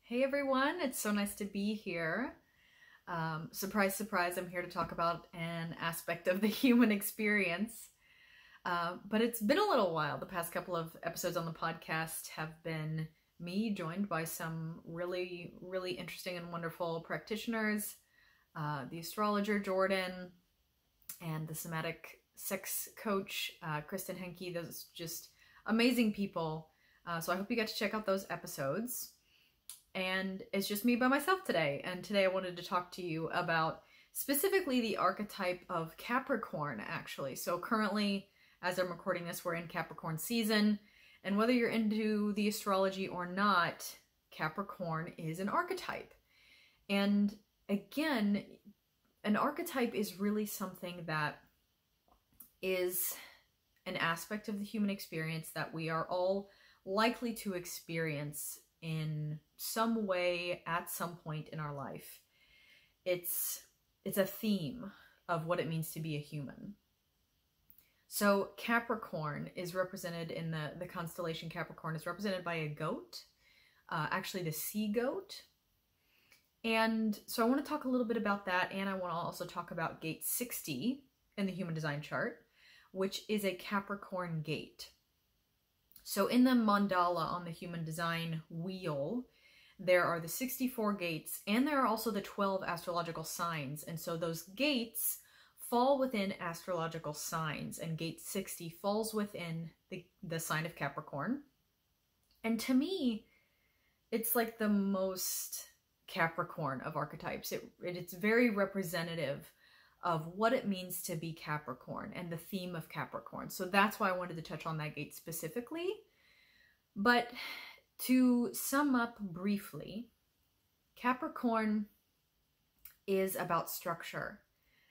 Hey everyone, it's so nice to be here. Surprise, surprise, I'm here to talk about an aspect of the human experience. But it's been a little while. The past couple of episodes on the podcast have been me joined by some really, really interesting and wonderful practitioners, the astrologer Jordan, and the somatic sex coach Kristen Henke. Those just amazing people. So I hope you get to check out those episodes. And it's just me by myself today. And today I wanted to talk to you about specifically the archetype of Capricorn, actually. So currently, as I'm recording this, we're in Capricorn season. And whether you're into the astrology or not, Capricorn is an archetype. And again, an archetype is really something that is an aspect of the human experience that we are all likely to experience in some way at some point in our life. It's a theme of what it means to be a human. So Capricorn is represented in the constellation Capricorn is represented by a goat, actually the sea goat. And so I want to talk a little bit about that, and I want to also talk about gate 60 in the human design chart, which is a Capricorn gate. So in the mandala on the human design wheel, there are the 64 gates, and there are also the 12 astrological signs. And so those gates fall within astrological signs, and gate 60 falls within the sign of Capricorn. And to me, it's like the most Capricorn of archetypes. It's very representative of what it means to be Capricorn and the theme of Capricorn. So that's why I wanted to touch on that gate specifically. But to sum up briefly, Capricorn is about structure.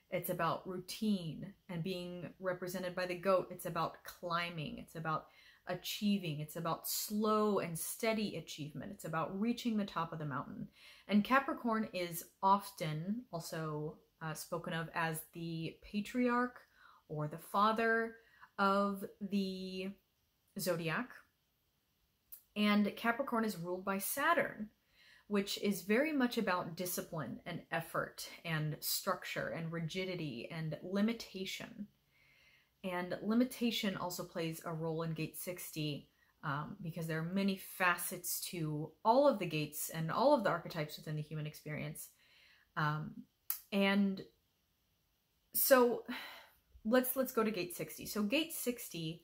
It's about routine, and being represented by the goat, it's about climbing. It's about achieving. It's about slow and steady achievement. It's about reaching the top of the mountain. And Capricorn is often also spoken of as the patriarch or the father of the zodiac. And Capricorn is ruled by Saturn, which is very much about discipline and effort and structure and rigidity and limitation. And limitation also plays a role in gate 60 because there are many facets to all of the gates and all of the archetypes within the human experience. And so let's go to gate 60. So gate 60,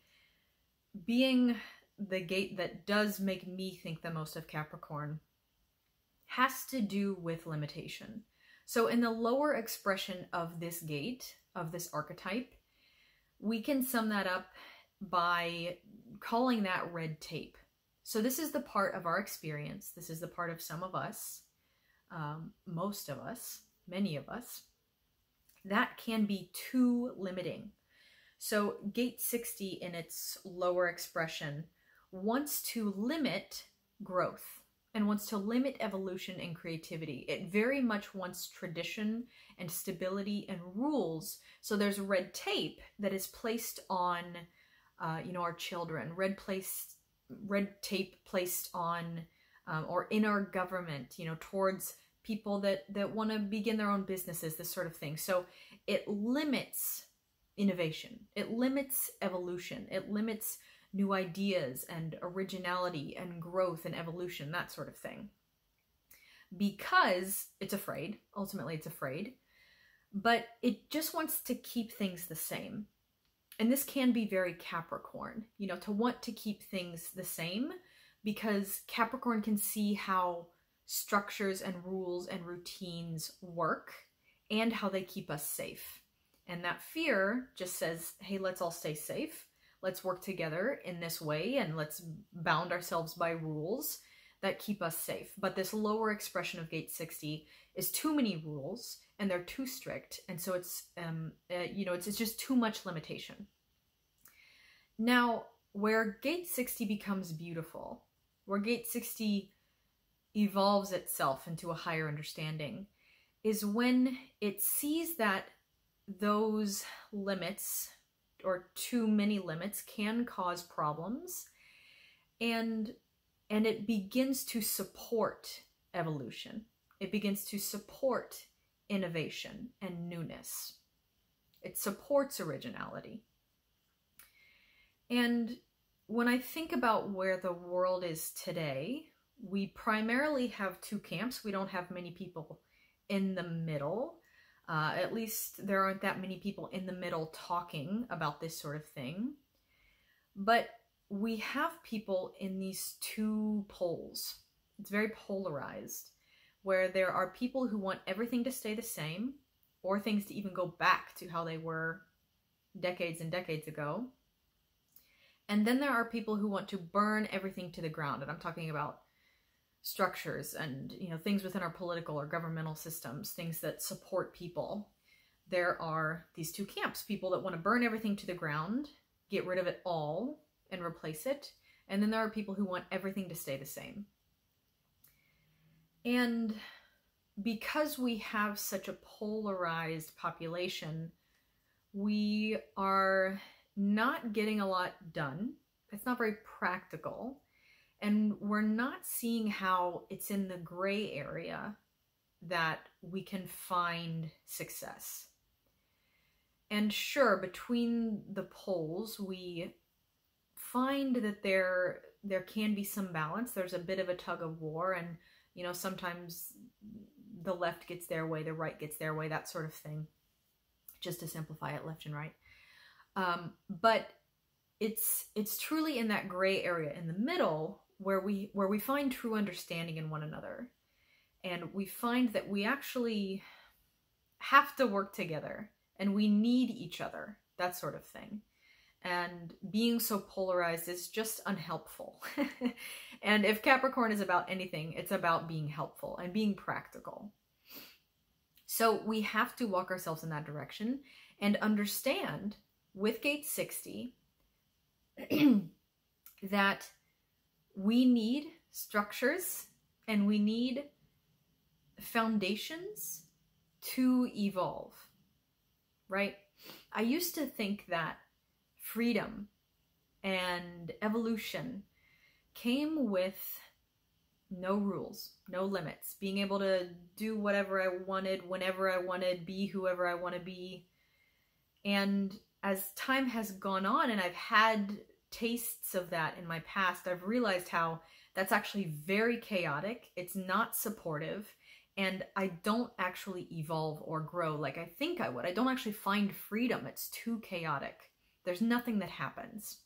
being the gate that does make me think the most of Capricorn, has to do with limitation. So in the lower expression of this gate, of this archetype, we can sum that up by calling that red tape. So this is the part of our experience. This is the part of some of us, most of us, many of us, that can be too limiting. So gate 60 in its lower expression wants to limit growth and wants to limit evolution and creativity. It very much wants tradition and stability and rules. So there's red tape that is placed on, our children, red tape placed on, or in our government, towards people that want to begin their own businesses, this sort of thing. So it limits innovation. It limits evolution. It limits new ideas and originality and growth and evolution, that sort of thing. Because it's afraid, ultimately it's afraid, but it just wants to keep things the same. And this can be very Capricorn, to want to keep things the same, because Capricorn can see how structures and rules and routines work and how they keep us safe. And that fear just says, hey, let's all stay safe. Let's work together in this way, and let's bound ourselves by rules that keep us safe. But this lower expression of gate 60 is too many rules, and they're too strict. And so it's, it's just too much limitation. Now, where gate 60 becomes beautiful, where gate 60 evolves itself into a higher understanding, is when it sees that those limits, or too many limits, can cause problems, and it begins to support evolution. It begins to support innovation and newness. It supports originality. And when I think about where the world is today, we primarily have two camps. We don't have many people in the middle. At least there aren't that many people in the middle talking about this sort of thing. But we have people in these two poles. It's very polarized, where there are people who want everything to stay the same, or things to even go back to how they were decades and decades ago. And then there are people who want to burn everything to the ground. And I'm talking about structures and, things within our political or governmental systems, things that support people. There are these two camps, people that want to burn everything to the ground, get rid of it all, and replace it. And then there are people who want everything to stay the same. And because we have such a polarized population, we are not getting a lot done. It's not very practical. And we're not seeing how it's in the gray area that we can find success. And sure, between the poles, we find that there can be some balance. There's a bit of a tug of war, and sometimes the left gets their way, the right gets their way, that sort of thing. Just to simplify it, left and right. But it's truly in that gray area in the middle where we find true understanding in one another. And we find that we actually have to work together and we need each other, that sort of thing. And being so polarized is just unhelpful. And if Capricorn is about anything, it's about being helpful and being practical. So we have to walk ourselves in that direction and understand with gate 60 that we need structures and we need foundations to evolve, right? I used to think that freedom and evolution came with no rules, no limits, being able to do whatever I wanted, whenever I wanted, be whoever I want to be. And as time has gone on and I've had tastes of that in my past, I've realized how that's actually very chaotic. It's not supportive, and I don't actually evolve or grow like I think I would. I don't actually find freedom. It's too chaotic. There's nothing that happens.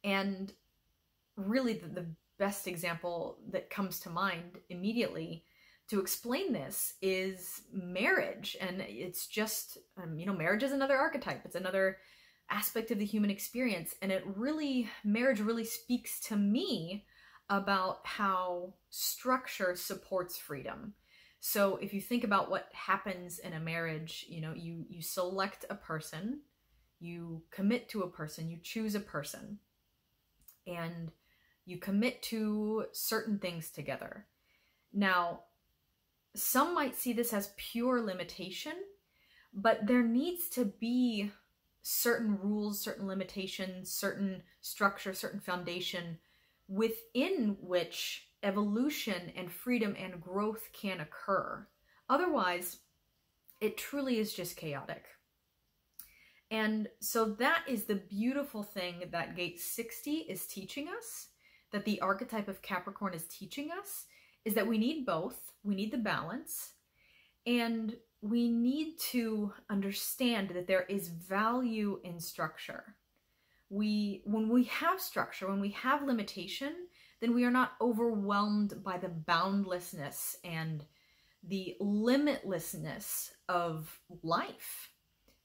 And really the best example that comes to mind immediately to explain this is marriage. And it's just, marriage is another archetype. It's another aspect of the human experience. And marriage really speaks to me about how structure supports freedom. So if you think about what happens in a marriage, you select a person, you commit to a person, you choose a person, and you commit to certain things together. Now, some might see this as pure limitation, but there needs to be certain rules, certain limitations, certain structure, certain foundation within which evolution and freedom and growth can occur. Otherwise, it truly is just chaotic. And so that is the beautiful thing that gate 60 is teaching us, that the archetype of Capricorn is teaching us, is that we need both. We need the balance, and we need to understand that there is value in structure. When we have structure, when we have limitation, then we are not overwhelmed by the boundlessness and the limitlessness of life,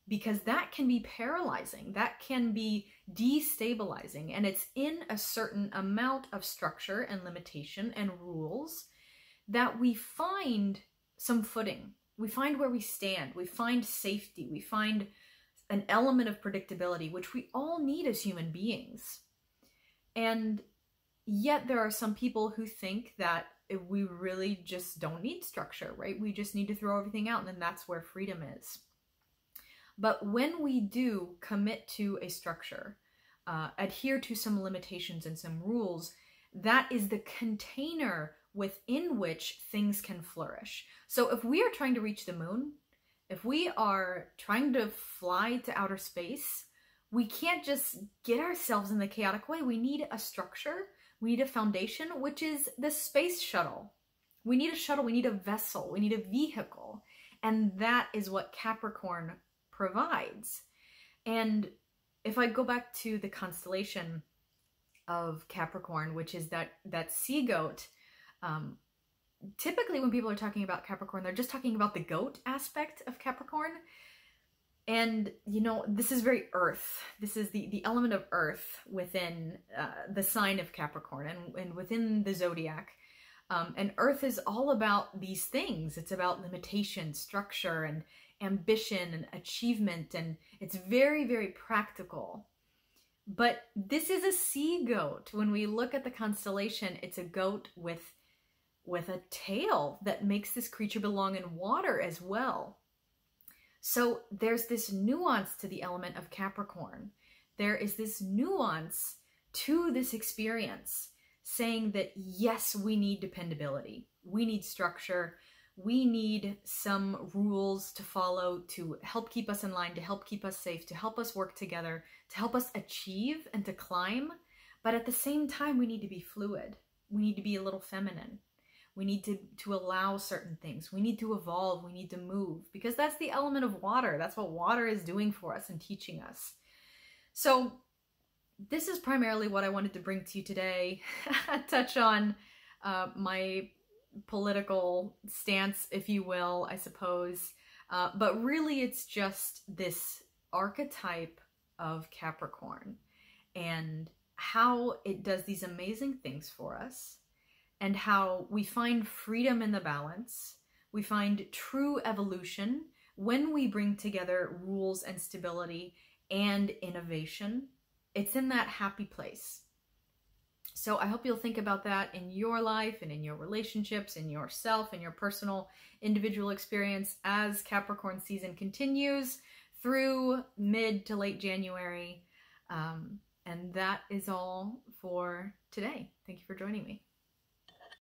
because that can be paralyzing, that can be destabilizing, and it's in a certain amount of structure and limitation and rules that we find some footing. We find where we stand, we find safety, we find an element of predictability, which we all need as human beings. And yet there are some people who think that we really just don't need structure, right? We just need to throw everything out, and then that's where freedom is. But when we do commit to a structure, adhere to some limitations and some rules, that is the container within which things can flourish. So if we are trying to reach the moon, if we are trying to fly to outer space, we can't just get ourselves in the chaotic way. We need a structure. We need a foundation, which is the space shuttle. We need a shuttle. We need a vessel. We need a vehicle. And that is what Capricorn provides. And if I go back to the constellation of Capricorn, which is that sea goat, typically when people are talking about Capricorn, they're just talking about the goat aspect of Capricorn. And, you know, this is very earth. This is the element of earth within the sign of Capricorn and within the zodiac. And earth is all about these things. It's about limitation, structure, and ambition, and achievement. And it's very, very practical. But this is a sea goat. When we look at the constellation, it's a goat with a tail that makes this creature belong in water as well. So there's this nuance to the element of Capricorn. There is this nuance to this experience, saying that yes, we need dependability. We need structure. We need some rules to follow to help keep us in line, to help keep us safe, to help us work together, to help us achieve and to climb. But at the same time, we need to be fluid. We need to be a little feminine. We need to allow certain things. We need to evolve. We need to move, because that's the element of water. That's what water is doing for us and teaching us. So this is primarily what I wanted to bring to you today. Touch on my political stance, if you will, I suppose. But really, it's just this archetype of Capricorn and how it does these amazing things for us, and how we find freedom in the balance. We find true evolution when we bring together rules and stability and innovation. It's in that happy place. So I hope you'll think about that in your life and in your relationships, in yourself, in your personal individual experience as Capricorn season continues through mid to late January. And that is all for today. Thank you for joining me.